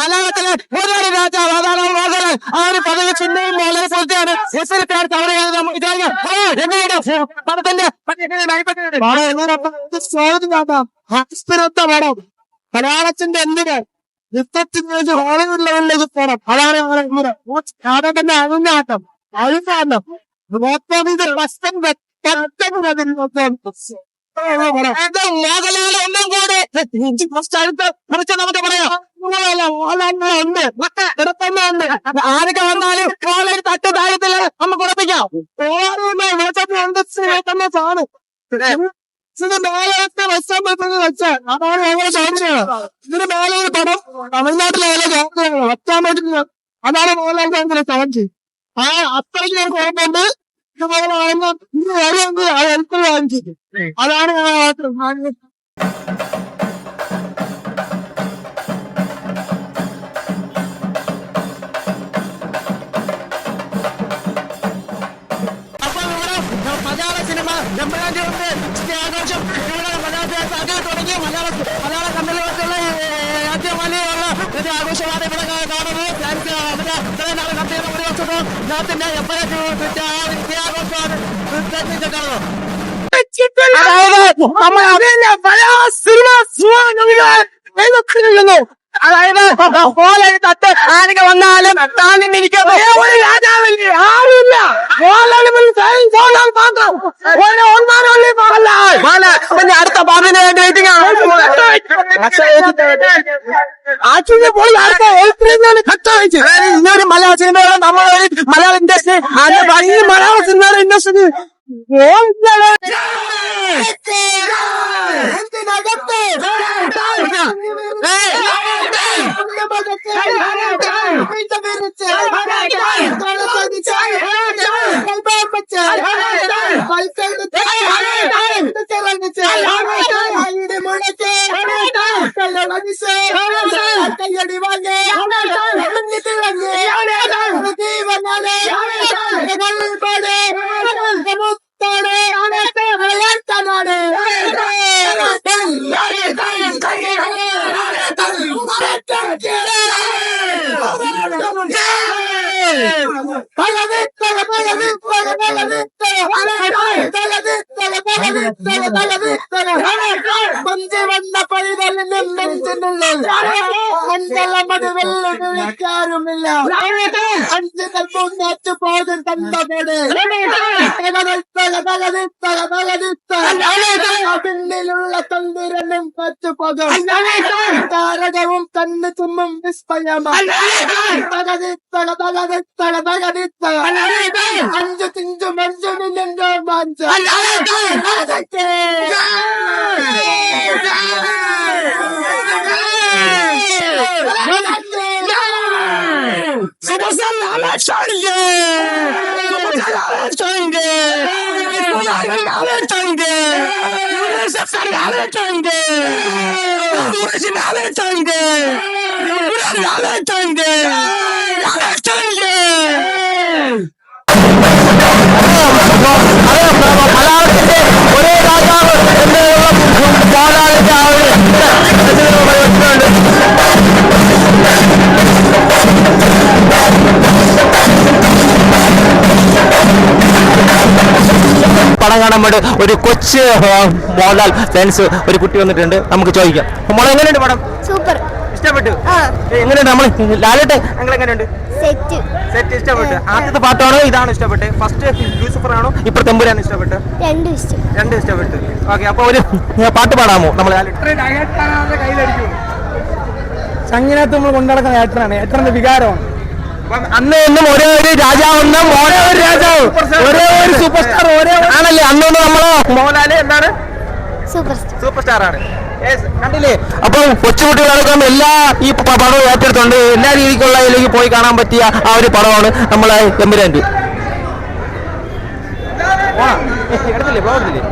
മലയാളത്തിലെ ഒരുപാട് രാജാവ് അതാണ് മോഹൻലാൽ. ആ ഒരു പദവി ചിഹ്നവും വളരെ പൂർത്തിയാണ്. മലയാളത്തിന്റെ എന്തിന് യുദ്ധത്തിന് ഹോളിവുഡ് ലെവലിലേക്ക് പോകണം. അതാണ് ഞങ്ങളുടെ തന്നെ അഴിഞ്ഞാട്ടം അഴിഞ്ഞാട്ടം മോഹൻലാൽ ഒന്നും കൂടെ അടുത്ത് നമുക്ക് പറയാം. ആരൊക്കെ വന്നാലും മോഹൻലാൽ തട്ട് താഴത്തില്ല നമുക്ക് ഉറപ്പിക്കാം. ഇതിന് മേലത്തെ വെച്ചാൽ അതാണ് ഞങ്ങളുടെ ചോദിച്ചത്. ഇതിന് മേലെ ഒരു പടം തമിഴ്നാട്ടിലെ അതാണ് മോഹൻലാൽ ഭയങ്കര ചലഞ്ച്. ആ അത്രയ്ക്ക് ഞാൻ കുഴപ്പമുണ്ട്. അതാണ് ഞാൻ മലയാള സിനിമ ആഘോഷം ഇവിടെ തുടങ്ങിയ മലയാള കമ്പനികൾക്കുള്ള ഏറ്റവും വലിയുള്ള ആഘോഷമാണ് ഇവിടെ കാണുന്നത്. ഒരു വർഷമോ ഇതിന്റെ ആഘോഷമാണ് മലയാള സിനിമ അതായത് മോഹൻലാൽ തട്ട് ആരൊക്കെ വന്നാലും താന്നിരിക്കുന്ന ഒരു രാജാവില്ലേ ആരുമില്ല. അടുത്ത പാട്ടിന് വേണ്ടി വെയിറ്റിംഗ് ഇന്നൊരു മലയാള സിനിമയുടെ നമ്മളൊരു മലയാള ഇൻഡസ്ട്രി ഈ മലയാള സിനിമയുടെ ഇൻഡസ്ട്രി വന്ന പൈതലിനും നെഞ്ചിനുള്ളിൽ മണ്ഡലമതിവെല്ലുവിളിക്കാരുമില്ല. അഞ്ച് കൽപ്പുന്നേറ്റ് പോകും തന്നതോടെ പിന്നിലുള്ള തന്തിരനും പറ്റുപോകും. താരകവും കണ്ണു ചുമ്മും വിസ്മയമാണ്. അഞ്ചു തിഞ്ചു മഞ്ചുമില്ലെങ്കോ മാഞ്ചു മലയാളത്തിന്റെ ഒരേ രാജാവ് പടം കാണാൻ വേണ്ടി ഒരു കൊച്ചു മോഹൻലാൽ ഫാൻസ് ഒരു കുട്ടി വന്നിട്ടുണ്ട്. നമുക്ക് ചോദിക്കാം. മോളെ എങ്ങനെയുണ്ട് പടം? സൂപ്പർ, ഇഷ്ടപ്പെട്ടു. എങ്ങനെയുണ്ട് നമ്മൾ ലാലേട്ട് ഞങ്ങൾ എങ്ങനെയുണ്ട്? സെറ്റ് ഇഷ്ടപ്പെട്ടു. ആദ്യത്തെ പാട്ടാണോ ഇതാണ് ഇഷ്ടപ്പെട്ടു? ഫസ്റ്റ് ലൂസിഫർ ആണോ ഇപ്പൊ തെമ്പുരാണ് ഇഷ്ടപ്പെട്ടു? രണ്ടും ഇഷ്ടപ്പെട്ടു. ഓക്കെ, അപ്പൊ ഒരു പാട്ട് പാടാമോ? നമ്മൾ കയ്യിലടിക്കും. സംഗീതത്തിൽ നമ്മൾ കൊണ്ടുനടക്കുന്ന ഏട്ടനാണ്, ഏട്ടന്റെ വികാരമാണ്. അന്ന് ഒന്നും ഒരേ ഒരു രാജാവെന്നും ഒരേ ഒരു രാജാവ് ഒരേ ഒരു സൂപ്പർ സ്റ്റാർ ഒരേ ആണല്ലേ. അന്നൊന്നും നമ്മള് മോഹൻലാല് എന്താണ് സൂപ്പർ സ്റ്റാർ ആണ്. കണ്ടില്ലേ? അപ്പൊ കൊച്ചുകുട്ടികളടക്കം എല്ലാ ഈ പടവും ഏറ്റെടുത്തുണ്ട്. എല്ലാ രീതിക്കുള്ള ഇതിലേക്ക് പോയി കാണാൻ പറ്റിയ ആ ഒരു പടമാണ് നമ്മളെ എമ്പുരാന്റെ. എടുത്തില്ലേ? പോകത്തില്ലേ?